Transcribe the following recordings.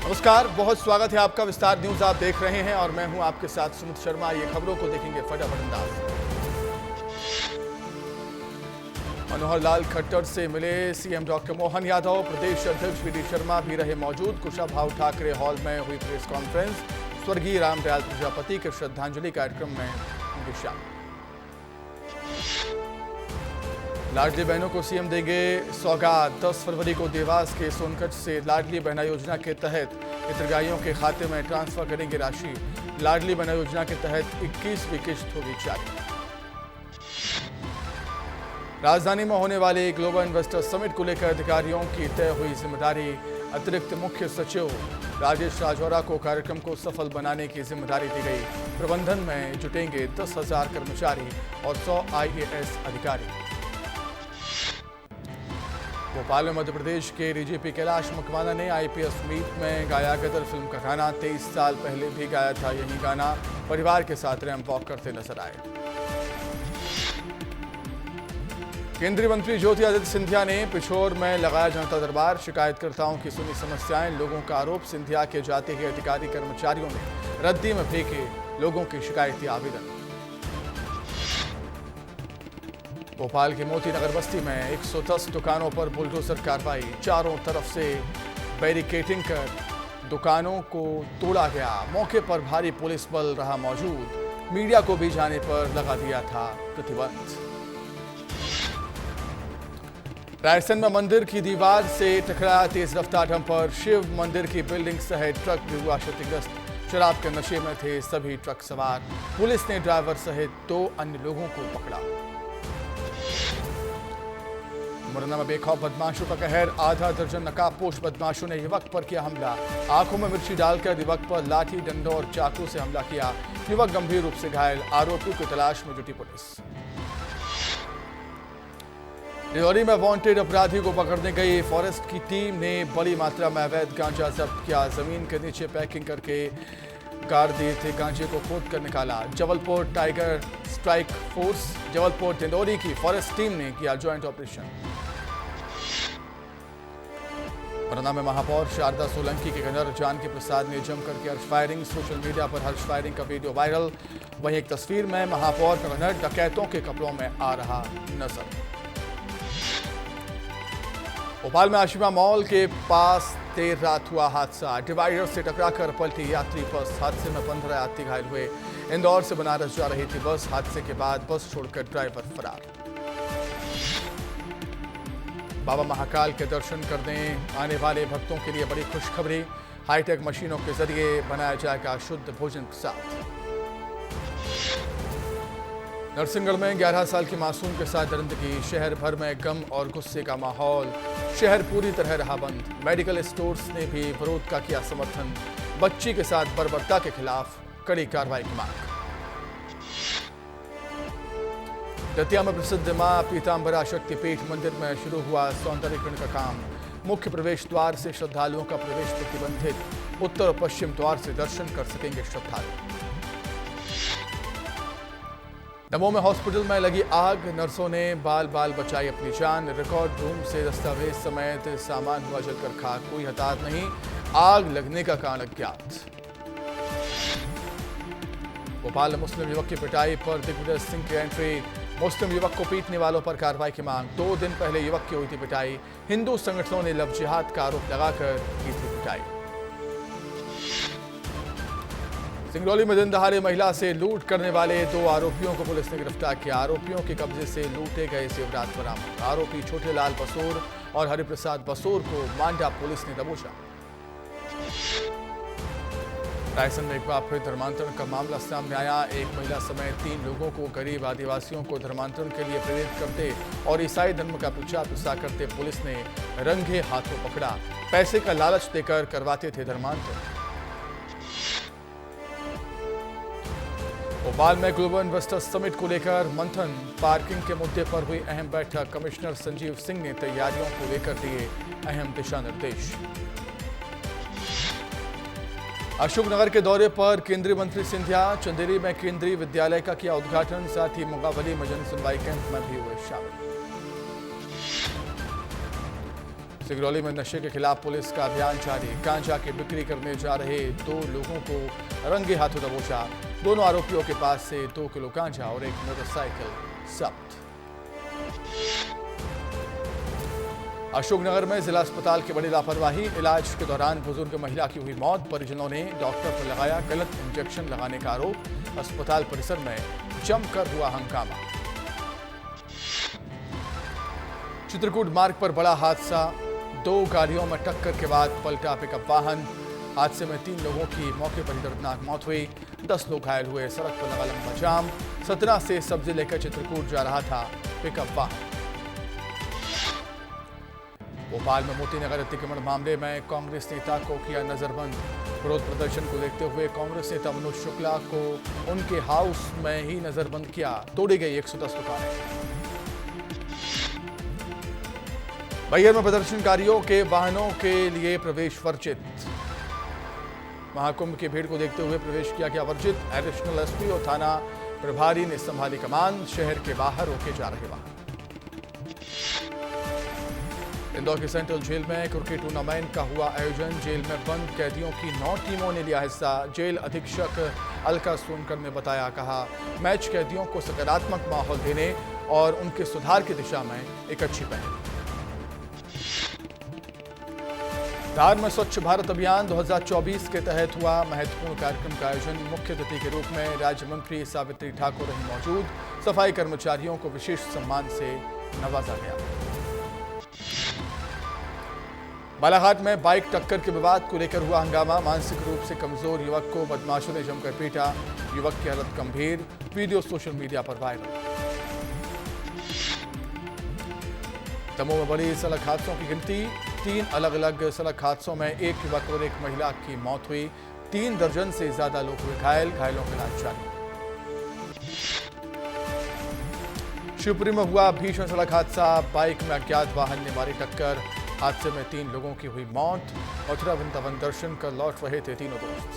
नमस्कार, बहुत स्वागत है आपका। विस्तार न्यूज आप देख रहे हैं और मैं हूं आपके साथ सुमित शर्मा। ये खबरों को देखेंगे फटाफट अंदाज। मनोहर लाल खट्टर से मिले सीएम डॉक्टर मोहन यादव, प्रदेश अध्यक्ष वी डी शर्मा भी रहे मौजूद। कुशाभाऊ ठाकरे हॉल में हुई प्रेस कॉन्फ्रेंस। स्वर्गीय रामदयाल प्रजापति के श्रद्धांजलि कार्यक्रम में होंगे शामिल। लाडली बहनों को सीएम देंगे सौगात। 10 फरवरी को देवास के सोनकच्छ से लाडली बहना योजना के तहत हितग्राहियों के खाते में ट्रांसफर करेंगे राशि। लाडली बहना योजना के तहत 21वीं किस्त होगी जारी। राजधानी में होने वाले ग्लोबल इन्वेस्टर समिट को लेकर अधिकारियों की तय हुई जिम्मेदारी। अतिरिक्त मुख्य सचिव राजेश राजौरा को कार्यक्रम को सफल बनाने की जिम्मेदारी दी गई। प्रबंधन में जुटेंगे 10,000 कर्मचारी और 100 IAS अधिकारी। भोपाल में मध्य प्रदेश के डीजीपी कैलाश मकवाना ने IPS मीट में गाया गदर फिल्म का गाना। 23 साल पहले भी गाया था यही गाना। परिवार के साथ रैंप वॉक करते नजर आए। केंद्रीय मंत्री ज्योतिरादित्य सिंधिया ने पिछोर में लगाया जनता दरबार। शिकायतकर्ताओं की सुनी समस्याएं। लोगों का आरोप, सिंधिया के जाते ही अधिकारी कर्मचारियों ने रद्दी में फेंके लोगों की शिकायती आवेदन। भोपाल के मोती नगर बस्ती में 110 दुकानों पर बुलडोजर कार्रवाई। चारों तरफ से बैरिकेडिंग कर दुकानों को तोड़ा गया। मौके पर भारी पुलिस बल रहा मौजूद। मीडिया को भी जाने पर लगा दिया था प्रतिबंध। रायसेन में मंदिर की दीवार से टकराया तेज रफ्तार डंपर। शिव मंदिर की बिल्डिंग सहित ट्रक भी हुआ क्षतिग्रस्त। शराब के नशे में थे सभी ट्रक सवार। पुलिस ने ड्राइवर सहित 2 अन्य लोगों को पकड़ा। मुरैना में बेखौफ बदमाशों का कहर। आधा दर्जन नकाबपोश बदमाशों ने युवक पर किया हमला। आंखों में मिर्ची डालकर युवक पर लाठी, डंडों और चाकू से हमला किया। युवक गंभीर रूप से घायल। आरोपियों की तलाश में जुटी पुलिस। डिंडौरी में वांटेड अपराधी को पकड़ने गई फॉरेस्ट की टीम ने बड़ी मात्रा में अवैध गांजा जब्त किया। जमीन के नीचे पैकिंग करके गाड़ दिए थे गांजे को, खोद कर निकाला। Jabalpur tiger strike force, Jabalpur Dindori की फॉरेस्ट टीम ने किया ज्वाइंट ऑपरेशन। मुरैना में महापौर शारदा सोलंकी के गवर्नर जानकी प्रसाद ने जमकर की हर्ष फायरिंग। सोशल मीडिया पर हर्ष फायरिंग का वीडियो वायरल। वहीं एक तस्वीर में महापौर का गवर्नर डकैतों के कपड़ों में आ रहा नजर। भोपाल में आशिमा मॉल के पास देर रात हुआ हादसा। डिवाइडर से टकराकर पलटी यात्री बस। हादसे में 15 यात्री घायल हुए। इंदौर से बनारस जा रही थी बस। हादसे के बाद बस छोड़कर ड्राइवर फरार। बाबा महाकाल के दर्शन करने आने वाले भक्तों के लिए बड़ी खुशखबरी। हाईटेक मशीनों के जरिए बनाया जाएगा शुद्ध भोजन प्रसाद। नरसिंहगढ़ में 11 साल की मासूम के साथ दरिंदगी। शहर भर में गम और गुस्से का माहौल। शहर पूरी तरह रहा बंद। मेडिकल स्टोर्स ने भी विरोध का किया समर्थन। बच्ची के साथ बर्बरता के खिलाफ कड़ी कार्रवाई की मांग। दतिया में प्रसिद्ध मां पीतांबरा शक्तिपीठ मंदिर में शुरू हुआ सौंदर्यीकरण का काम। मुख्य प्रवेश द्वार से श्रद्धालुओं का प्रवेश प्रतिबंधित। उत्तर और पश्चिम द्वार से दर्शन कर सकेंगे श्रद्धालु। दमोह में हॉस्पिटल में लगी आग। नर्सों ने बाल बाल बचाई अपनी जान। रिकॉर्ड रूम से दस्तावेज समेत सामान हुआ जलकर खाक। कोई हताहत नहीं। आग लगने का कारण अज्ञात। भोपाल में मुस्लिम युवक की पिटाई पर दिग्विजय सिंह की एंट्री। मुस्लिम युवक को पीटने वालों पर कार्रवाई की मांग। 2 दिन पहले युवक की हुई थी पिटाई। हिंदू संगठनों ने लव जिहाद का आरोप लगाकर की थी पिटाई। सिंगरौली में दिन दहाड़े महिला से लूट करने वाले 2 आरोपियों को पुलिस ने गिरफ्तार किया। आरोपियों के कब्जे से लूटे गए जेवरात बरामद। आरोपी छोटेलाल बसोर और हरिप्रसाद बसोर को मांडा पुलिस ने दबोचा। रायसेन में एक बार फिर धर्मांतरण का मामला सामने आया। एक महिला समेत 3 लोगों को गरीब आदिवासियों को धर्मांतरण के लिए प्रेरित करते और ईसाई धर्म का प्रचार प्रसार करते पुलिस ने रंगे हाथों पकड़ा। पैसे का लालच देकर करवाते थे धर्मांतरण। भोपाल में ग्लोबल इन्वेस्टर समिट को लेकर मंथन। पार्किंग के मुद्दे पर हुई अहम बैठक। कमिश्नर संजीव सिंह ने तैयारियों को लेकर दिए अहम दिशा निर्देश। अशोकनगर के दौरे पर केंद्रीय मंत्री सिंधिया। चंदेरी में केंद्रीय विद्यालय का किया उद्घाटन। साथ ही मुंगावली में जन सुनवाई कैंप में भी हुए शामिल। सिंगरौली में नशे के खिलाफ पुलिस का अभियान जारी। गांजा की बिक्री करने जा रहे 2 लोगों को रंगे हाथों दबोचा। दोनों आरोपियों के पास से 2 किलो गांजा और एक मोटरसाइकिल जब्त। अशोकनगर में जिला अस्पताल की बड़ी लापरवाही। इलाज के दौरान बुजुर्ग महिला की हुई मौत। परिजनों ने डॉक्टर पर लगाया गलत इंजेक्शन लगाने का आरोप। अस्पताल परिसर में जमकर हुआ हंगामा। चित्रकूट मार्ग पर बड़ा हादसा। 2 गाड़ियों में टक्कर के बाद पलटा पिकअप वाहन। हादसे में 3 लोगों की मौके पर ही दर्दनाक मौत हुई। 10 लोग घायल हुए। सड़क पर लगा लंबा जाम। सतना से सब्जी लेकर चित्रकूट जा रहा था पिकअप वाहन। भोपाल में मोतीनगर अतिक्रमण मामले में कांग्रेस नेता को किया नजरबंद। विरोध प्रदर्शन को देखते हुए कांग्रेस नेता मनोज शुक्ला को उनके हाउस में ही नजरबंद किया। तोड़ी गई 110 दुकानें। मैहर में प्रदर्शनकारियों के वाहनों के लिए प्रवेश वर्जित। महाकुंभ की भीड़ को देखते हुए प्रवेश किया गया वर्जित। एडिशनल एसपी और थाना प्रभारी ने संभाली कमान। शहर के बाहर रोके जा रहे वाहन। इंदौर की सेंट्रल जेल में क्रिकेट टूर्नामेंट का हुआ आयोजन। जेल में बंद कैदियों की 9 टीमों ने लिया हिस्सा। जेल अधीक्षक अलका सोनकर ने बताया, कहा मैच कैदियों को सकारात्मक माहौल देने और उनके सुधार की दिशा में एक अच्छी पहल। धार में स्वच्छ भारत अभियान 2024 के तहत हुआ महत्वपूर्ण कार्यक्रम का आयोजन। मुख्य अतिथि के रूप में राज्य मंत्री सावित्री ठाकुर रही मौजूद। सफाई कर्मचारियों को विशेष सम्मान से नवाजा गया। बालाघाट में बाइक टक्कर के विवाद को लेकर हुआ हंगामा। मानसिक रूप से कमजोर युवक को बदमाशों ने जमकर पीटा। युवक की हालत गंभीर। वीडियो सोशल मीडिया पर वायरल। दमोह में बड़ी सड़क हादसों की गिनती। 3 अलग अलग सड़क हादसों में 1 युवक और 1 महिला की मौत हुई। 3 दर्जन से ज्यादा लोग हुए घायल। घायलों का इलाज जारी। शिवपुरी में हुआ भीषण सड़क हादसा। बाइक में अज्ञात वाहन ने मारी टक्कर। हादसे में 3 लोगों की हुई मौत। मथुरा वृंदावन दर्शन कर लौट रहे थे तीनों दोस्त।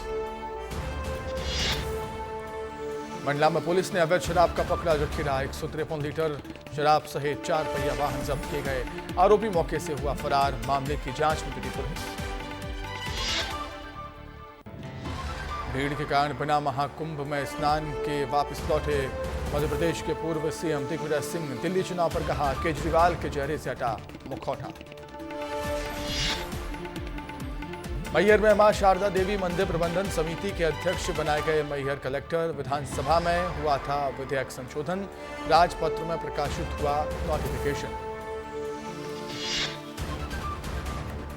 मंडला में पुलिस ने अवैध शराब का पकड़ा जखीरा। 153 लीटर शराब सहित 4 पहिया वाहन जब्त किए गए। आरोपी मौके से हुआ फरार। मामले की जांच में जुटी पुलिस। भीड़ के कारण बिना महाकुंभ में स्नान के वापस लौटे मध्य प्रदेश के पूर्व सीएम दिग्विजय सिंह। दिल्ली चुनाव पर कहा, केजरीवाल के चेहरे से हटा मुखौटा। मैहर में मां शारदा देवी मंदिर प्रबंधन समिति के अध्यक्ष बनाए गए मैहर कलेक्टर। विधानसभा में हुआ था विधेयक संशोधन। राजपत्र में प्रकाशित हुआ नोटिफिकेशन।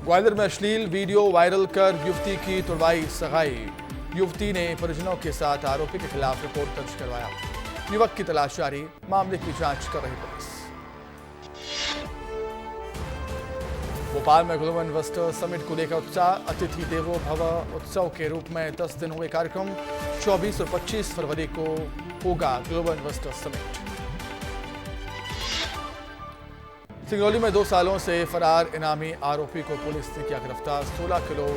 ग्वालियर में अश्लील वीडियो वायरल कर युवती की तुड़वाई सगाई। युवती ने परिजनों के साथ आरोपी के खिलाफ रिपोर्ट दर्ज करवाया। युवक की तलाश जारी। मामले की जांच कर रही पुलिस। भोपाल में ग्लोबल इन्वेस्टर समिट को लेकर उत्साह। अतिथि देवो भव उत्सव के रूप में 10 दिन हुए कार्यक्रम। 24 और 25 फरवरी को होगा ग्लोबल इन्वेस्टर समिट। सिंगरौली में 2 सालों से फरार इनामी आरोपी को पुलिस ने किया गिरफ्तार। 16 किलो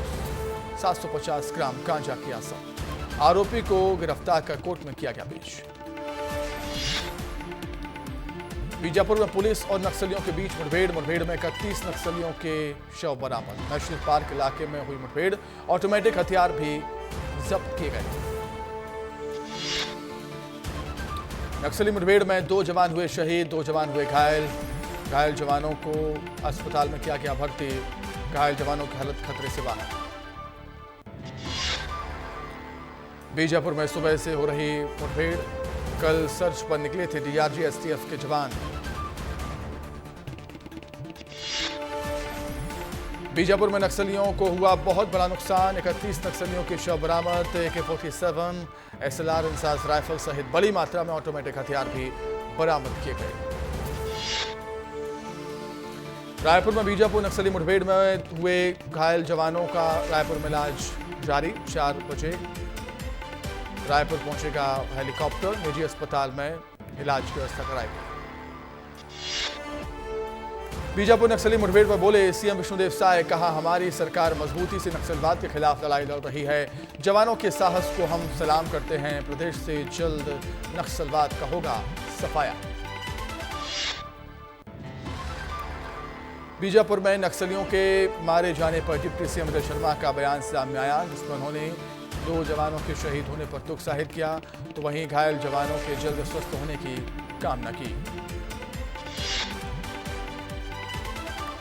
750 ग्राम गांजा किया जब्त। आरोपी को गिरफ्तार कर कोर्ट में किया गया पेश। बीजापुर में पुलिस और नक्सलियों के बीच मुठभेड़ में 31 नक्सलियों के शव बरामद। नेशनल पार्क इलाके में हुई मुठभेड़। ऑटोमेटिक हथियार भी जब्त किए गए। नक्सली मुठभेड़ में 2 जवान हुए शहीद, 2 जवान हुए घायल। घायल जवानों को अस्पताल में किया गया भर्ती। घायल जवानों की हालत खतरे से बाहर। बीजापुर में सुबह से हो रही मुठभेड़। कल सर्च पर निकले थे डीआरजी एसटीएफ के जवान। बीजापुर में नक्सलियों को हुआ बहुत बड़ा नुकसान। 31 नक्सलियों के शव बरामद। AK-47, SLR इंसास राइफल सहित बड़ी मात्रा में ऑटोमेटिक हथियार भी बरामद किए गए। रायपुर में बीजापुर नक्सली मुठभेड़ में हुए घायल जवानों का रायपुर में इलाज जारी। 4 बजे रायपुर पहुंचेगा हेलीकॉप्टर। निजी अस्पताल में इलाज की व्यवस्था कराई गई। बीजापुर नक्सली मुठभेड़ पर बोले सीएम विष्णुदेव साय। कहा, हमारी सरकार मजबूती से नक्सलवाद के खिलाफ लड़ाई लड़ रही है। जवानों के साहस को हम सलाम करते हैं। प्रदेश से जल्द नक्सलवाद का होगा सफाया। बीजापुर में नक्सलियों के मारे जाने पर डिप्टी सीएम अजय शर्मा का बयान सामने आया, जिसमें उन्होंने 2 जवानों के शहीद होने पर दुख जाहिर किया, तो वहीं घायल जवानों के जल्द स्वस्थ होने की कामना की।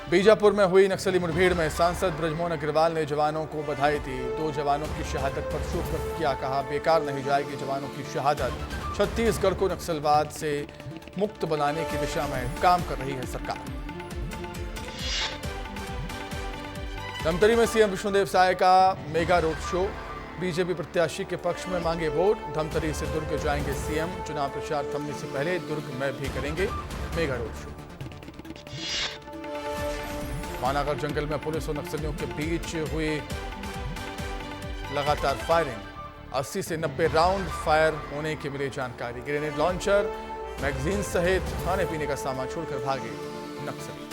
बीजापुर में हुई नक्सली मुठभेड़ में सांसद बृजमोहन अग्रवाल ने जवानों को बधाई दी। 2 जवानों की शहादत पर शोक व्यक्त किया, कहा बेकार नहीं जाएगी जवानों की शहादत। छत्तीसगढ़ को नक्सलवाद से मुक्त बनाने की दिशा में काम कर रही है सरकार। धमतरी में सीएम विष्णुदेव साय का मेगा रोड शो, बीजेपी प्रत्याशी के पक्ष में मांगे वोट। धमतरी से दुर्ग जाएंगे सीएम, चुनाव प्रचार थमने से पहले दुर्ग में भी करेंगे मेगा रोड शो। मानागर जंगल में पुलिस और नक्सलियों के बीच हुई लगातार फायरिंग, 80 से 90 राउंड फायर होने की मिली जानकारी। ग्रेनेड लॉन्चर, मैगजीन सहित खाने पीने का सामान छोड़कर भागे नक्सली।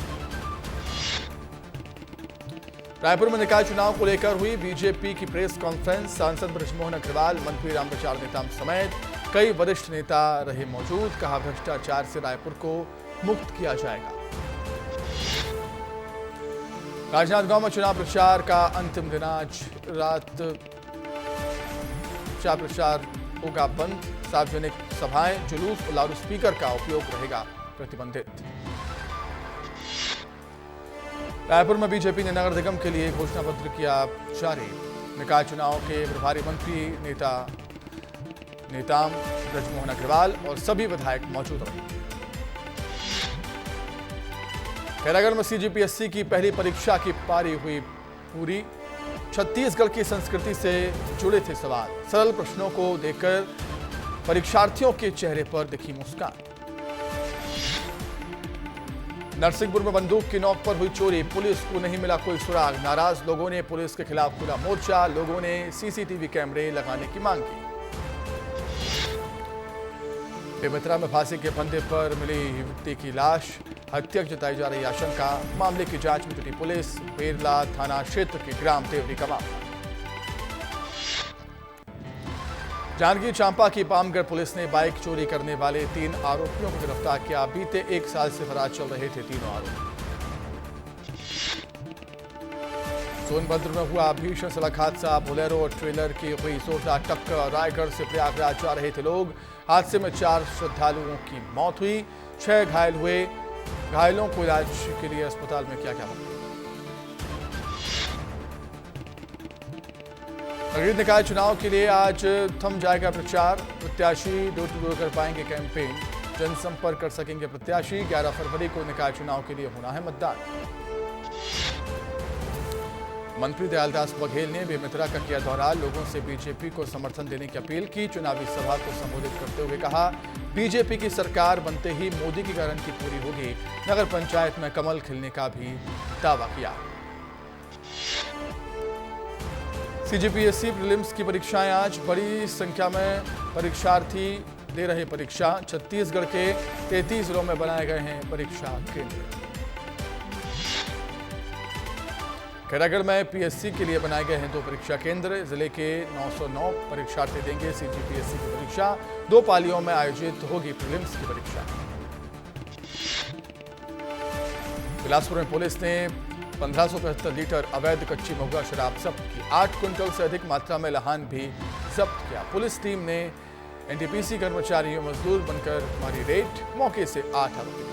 रायपुर में निकाय चुनाव को लेकर हुई बीजेपी की प्रेस कॉन्फ्रेंस, सांसद बृजमोहन अग्रवाल, मंत्री रामप्रचार नेताम समेत कई वरिष्ठ नेता रहे मौजूद। कहा भ्रष्टाचार से रायपुर को मुक्त किया जाएगा। राजनांदगांव में चुनाव प्रचार का अंतिम दिन, आज रात चुनाव प्रचार होगा बंद। सार्वजनिक सभाएं, जुलूस और लाउड स्पीकर का उपयोग रहेगा प्रतिबंधित। रायपुर में बीजेपी ने नगर निगम के लिए घोषणा पत्र किया जारी। निकाय चुनाव के प्रभारी मंत्री नेताम बृजमोहन अग्रवाल और सभी विधायक मौजूद रहे। खैरागढ़ में सीजीपीएससी की पहली परीक्षा की पारी हुई पूरी। छत्तीसगढ़ की संस्कृति से जुड़े थे सवाल, सरल प्रश्नों को देखकर परीक्षार्थियों के चेहरे पर दिखी मुस्कान। नरसिंहपुर में बंदूक की नोक पर हुई चोरी, पुलिस को नहीं मिला कोई सुराग। नाराज लोगों ने पुलिस के खिलाफ खुला मोर्चा, लोगों ने सीसीटीवी कैमरे लगाने की मांग की। बेमेतरा में फांसी के फंदे पर मिली युवती की लाश, हत्या जताई जा रही आशंका। मामले की जांच में जुटी पुलिस, बेरला थाना क्षेत्र के ग्राम देवरी का मामला। जांजगीर चांपा की पामगढ़ पुलिस ने बाइक चोरी करने वाले 3 आरोपियों को गिरफ्तार किया। बीते 1 साल से फरार चल रहे थे तीनों आरोपी। सोनभद्र में हुआ भीषण सड़क हादसा, बोलेरो और ट्रेलर की हुई जोरदार टक्कर। रायगढ़ से प्रयागराज जा रहे थे लोग, हादसे में 4 श्रद्धालुओं की मौत हुई, 6 घायल हुए। घायलों को इलाज के लिए अस्पताल में किया गया। नगरीय निकाय चुनाव के लिए आज थम जाएगा प्रचार, प्रत्याशी डोर टू डोर कर पाएंगे कैंपेन, जनसंपर्क कर सकेंगे प्रत्याशी। 11 फरवरी को निकाय चुनाव के लिए होना है मतदान। मंत्री दयालदास बघेल ने बेमेतरा का किया दौरा, लोगों से बीजेपी को समर्थन देने की अपील की। चुनावी सभा को संबोधित करते हुए कहा, बीजेपी की सरकार बनते ही मोदी की गारंटी पूरी होगी। नगर पंचायत में कमल खिलने का भी दावा किया। सीजीपीएससी प्रीलिम्स की परीक्षाएं आज, बड़ी संख्या में परीक्षार्थी दे रहे परीक्षा। छत्तीसगढ़ के 33 जिलों में बनाए गए हैं परीक्षा केंद्र। खैरागढ़ में पीएससी के लिए बनाए गए हैं 2 परीक्षा केंद्र। जिले के 909 परीक्षार्थी देंगे सीजीपीएससी की परीक्षा। 2 पालियों में आयोजित होगी प्रीलिम्स की परीक्षा। बिलासपुर में पुलिस ने 1575 लीटर अवैध कच्ची महुआ शराब जब्त की। 8 क्विंटल से अधिक मात्रा में लहान भी जब्त किया। पुलिस टीम ने एनटीपीसी कर्मचारियों मजदूर बनकर मारी रेड, मौके से 8 आरोपी गिरफ्तार।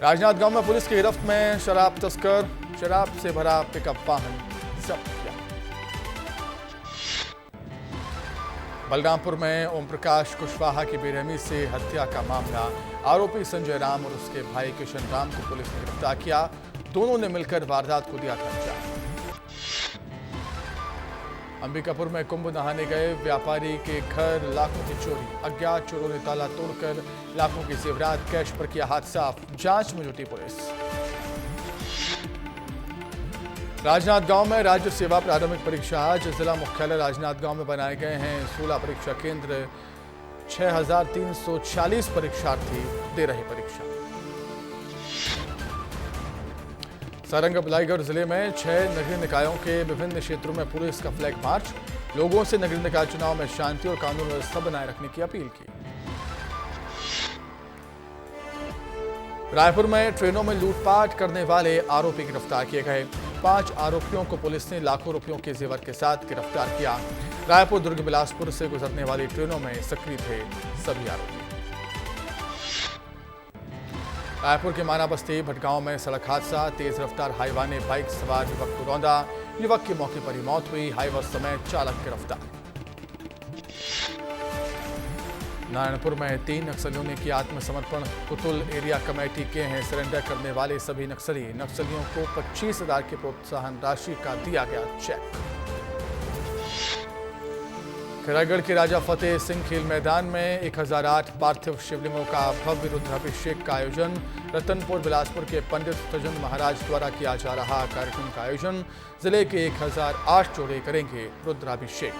राजनांदगांव में पुलिस की गिरफ्त में शराब तस्कर, शराब से भरा पिकअप वाहन जब्त किया। बलरामपुर में ओम प्रकाश कुशवाहा की बेरहमी से हत्या का मामला, आरोपी संजय राम और उसके भाई किशन राम को पुलिस ने गिरफ्तार किया। दोनों ने मिलकर वारदात को दिया था अंजाम। अंबिकापुर में कुंभ नहाने गए व्यापारी के घर लाखों की चोरी, अज्ञात चोरों ने ताला तोड़कर लाखों की जेवरात कैश पर किया हाथ साफ, जांच में जुटी पुलिस। राजनांदगांव में राज्य सेवा प्रारंभिक परीक्षा आज, जिला मुख्यालय राजनांदगांव में बनाए गए हैं 16 परीक्षा केंद्र। 6340 परीक्षार्थी दे रहे परीक्षा। सारंग-बलाईगढ़ जिले में 6 नगरीय निकायों के विभिन्न क्षेत्रों में पुलिस का फ्लैग मार्च, लोगों से नगरीय निकाय चुनाव में शांति और कानून व्यवस्था बनाए रखने की अपील की। रायपुर में ट्रेनों में लूटपाट करने वाले आरोपी गिरफ्तार किए गए। 5 आरोपियों को पुलिस ने लाखों रुपयों के जेवर के साथ गिरफ्तार किया। रायपुर दुर्ग बिलासपुर से गुजरने वाली ट्रेनों में सक्रिय थे सभी आरोपी। रायपुर के माना बस्ती भटगांव में सड़क हादसा, तेज रफ्तार हाईवा ने बाइक सवार युवक को रौंदा। युवक की मौके पर ही मौत हुई। हाईवा समेत चालक गिरफ्तार। नारायणपुर में 3 नक्सलियों ने किया आत्मसमर्पण। कुतुल एरिया कमेटी के हैं सरेंडर करने वाले सभी नक्सली। नक्सलियों को 25,000 की प्रोत्साहन राशि का दिया गया चेक। खैरागढ़ के राजा फतेह सिंह खेल मैदान में 1008 पार्थिव शिवलिंगों का भव्य रुद्राभिषेक का आयोजन। रतनपुर बिलासपुर के पंडित सज्जन महाराज द्वारा किया जा रहा कार्यक्रम का आयोजन। जिले के 1008 जोड़े करेंगे रुद्राभिषेक।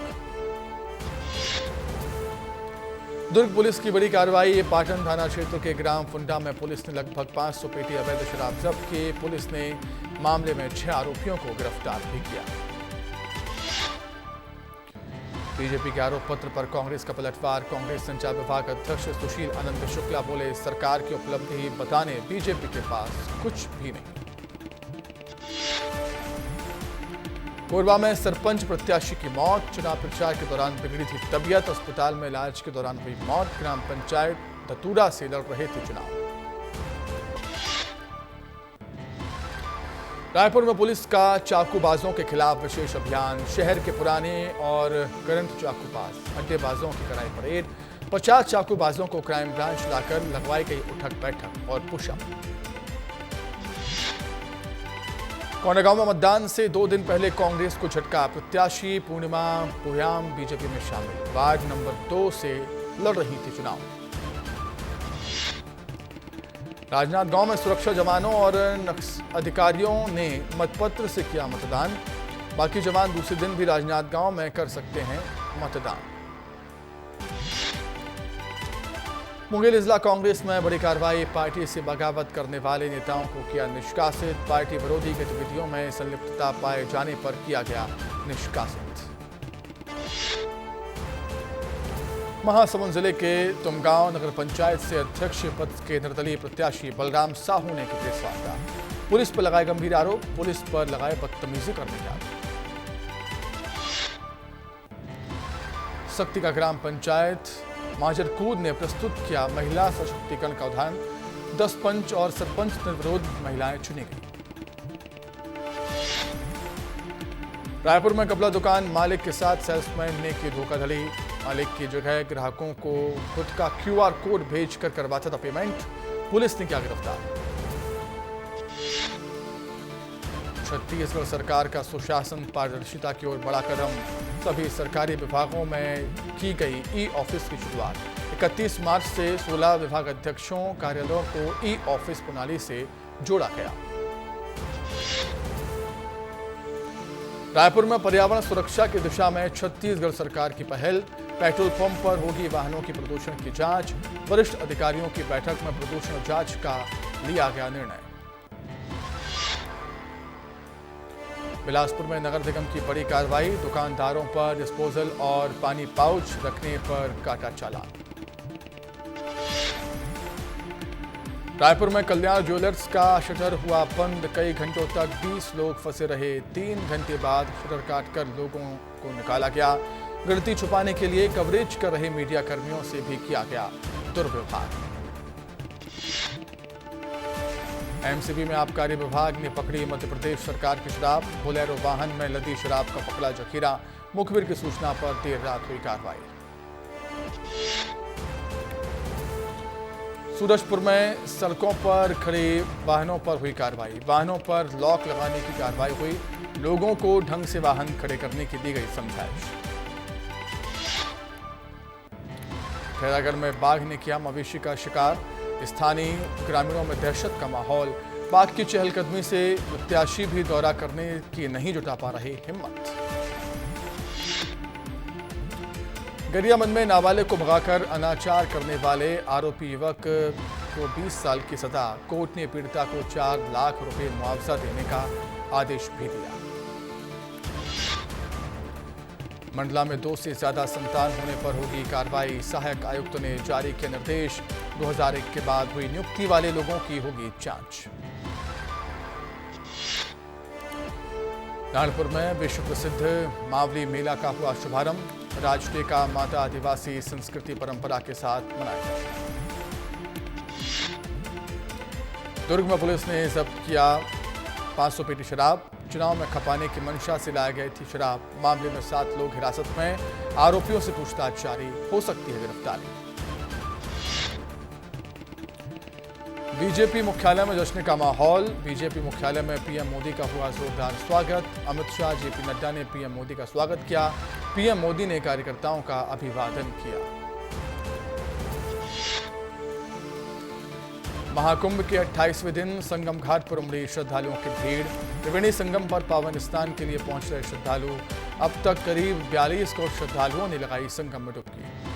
दुर्ग पुलिस की बड़ी कार्रवाई। पाटन थाना क्षेत्र के ग्राम फुंडा में पुलिस ने लगभग 500 पेटी अवैध शराब जब्त की। पुलिस ने मामले में 6 आरोपियों को गिरफ्तार भी किया। बीजेपी के आरोप पत्र पर कांग्रेस का पलटवार। कांग्रेस संचार विभाग अध्यक्ष सुशील आनंद शुक्ला बोले, सरकार की उपलब्धि बताने बीजेपी के पास कुछ भी नहीं। कोरबा में सरपंच प्रत्याशी की मौत। चुनाव प्रचार के दौरान बिगड़ी थी तबीयत। अस्पताल में इलाज के दौरान हुई मौत। ग्राम पंचायत दतूरा से लड़ रहे थे चुनाव। रायपुर में पुलिस का चाकूबाजों के खिलाफ विशेष अभियान। शहर के पुराने और करंट चाकूबाज अड्डेबाजों की कराई परेड। 50 चाकूबाजों को क्राइम ब्रांच लाकर लगवाई गई उठक बैठक और पुशअप। कोंडागांव में मतदान से 2 दिन पहले कांग्रेस को झटका। प्रत्याशी पूर्णिमा पुयाम बीजेपी में शामिल। वार्ड नंबर 2 से लड़ रही थी चुनाव। राजनांदगांव में सुरक्षा जवानों और अधिकारियों ने मतपत्र से किया मतदान। बाकी जवान दूसरे दिन भी राजनांदगांव में कर सकते हैं मतदान। मुंगेली जिला कांग्रेस में बड़ी कार्रवाई। पार्टी से बगावत करने वाले नेताओं को किया निष्कासित। पार्टी विरोधी गतिविधियों में संलिप्तता पाए जाने पर किया गया निष्कासित। महासमुंद जिले के तुमगांव नगर पंचायत से अध्यक्ष पद के निर्दलीय प्रत्याशी बलराम साहू ने की प्रेस वार्ता। पुलिस पर लगाए गंभीर आरोप। पुलिस पर लगाए बदतमीजी करने के आरोप। सक्ती का ग्राम पंचायत माजरकूद ने प्रस्तुत किया महिला सशक्तिकरण का उदाहरण। 10 पंच और सरपंच निर्विरोध महिलाएं चुनी गई। रायपुर में कपड़ा दुकान मालिक के साथ सेल्समैन ने की धोखाधड़ी। मालिक की जगह ग्राहकों को खुद का QR कोड भेजकर करवाता था पेमेंट। पुलिस ने किया गिरफ्तार। छत्तीसगढ़ सरकार का सुशासन पारदर्शिता की ओर बड़ा कदम। सभी सरकारी विभागों में की गई ई-ऑफिस की शुरुआत। 31 मार्च से 16 विभाग अध्यक्षों कार्यालयों को ई-ऑफिस प्रणाली से जोड़ा गया। रायपुर में पर्यावरण सुरक्षा की दिशा में छत्तीसगढ़ सरकार की पहल। पेट्रोल पंप पर होगी वाहनों की प्रदूषण की जांच। वरिष्ठ अधिकारियों की बैठक में प्रदूषण जांच का लिया गया निर्णय। बिलासपुर में नगर निगम की बड़ी कार्रवाई। दुकानदारों पर डिस्पोजल और पानी पाउच रखने पर काटा चालान। रायपुर में कल्याण ज्वेलर्स का शटर हुआ बंद। कई घंटों तक 20 लोग फंसे रहे। 3 घंटे बाद शटर काटकर लोगों को निकाला गया। गिनती छुपाने के लिए कवरेज कर रहे मीडिया कर्मियों से भी किया गया दुर्व्यवहार। एमसीबी में आबकारी विभाग ने पकड़ी मध्य प्रदेश सरकार की शराब। बोलेरो वाहन में लदी शराब का पकड़ा जखीरा। मुखबिर की सूचना पर देर रात हुई कार्रवाई। सूरजपुर में सड़कों पर खड़े वाहनों पर हुई कार्रवाई। वाहनों पर लॉक लगाने की कार्रवाई हुई। लोगों को ढंग से वाहन खड़े करने की दी गई समझाइश। खैरागढ़ में बाघ ने किया मवेशी का शिकार। स्थानीय ग्रामीणों में दहशत का माहौल। बाघ की चहलकदमी से प्रत्याशी भी दौरा करने की नहीं जुटा पा रहे हिम्मत। गरियाबंद में नाबालिग को भगाकर अनाचार करने वाले आरोपी युवक को 20 साल की सजा। कोर्ट ने पीड़िता को 4 लाख रुपए मुआवजा देने का आदेश भी दिया। मंडला में 2 से ज्यादा संतान होने पर होगी कार्रवाई। सहायक आयुक्त ने जारी किया निर्देश। 2001 के बाद हुई नियुक्ति वाले लोगों की होगी जांच। नागपुर में विश्व प्रसिद्ध मावली मेला का हुआ शुभारंभ। राजडे का माता आदिवासी संस्कृति परंपरा के साथ मनाया। दुर्ग में पुलिस ने जब्त किया 500 पेटी शराब। चुनाव में खपाने की मंशा से लाई गई थी शराब। मामले में 7 लोग हिरासत में। आरोपियों से पूछताछ जारी, हो सकती है गिरफ्तारी। बीजेपी मुख्यालय में जश्न का माहौल। बीजेपी मुख्यालय में पीएम मोदी का हुआ जोरदार स्वागत। अमित शाह, जेपी नड्डा ने पीएम मोदी का स्वागत किया। पीएम मोदी ने कार्यकर्ताओं का अभिवादन किया। महाकुंभ के 28वें दिन संगम घाट पर उमड़ी श्रद्धालुओं की भीड़। त्रिवेणी संगम पर पावन स्नान के लिए पहुंच रहे श्रद्धालु। अब तक करीब 42 करोड़ श्रद्धालुओं ने लगाई संगम में डुबकी।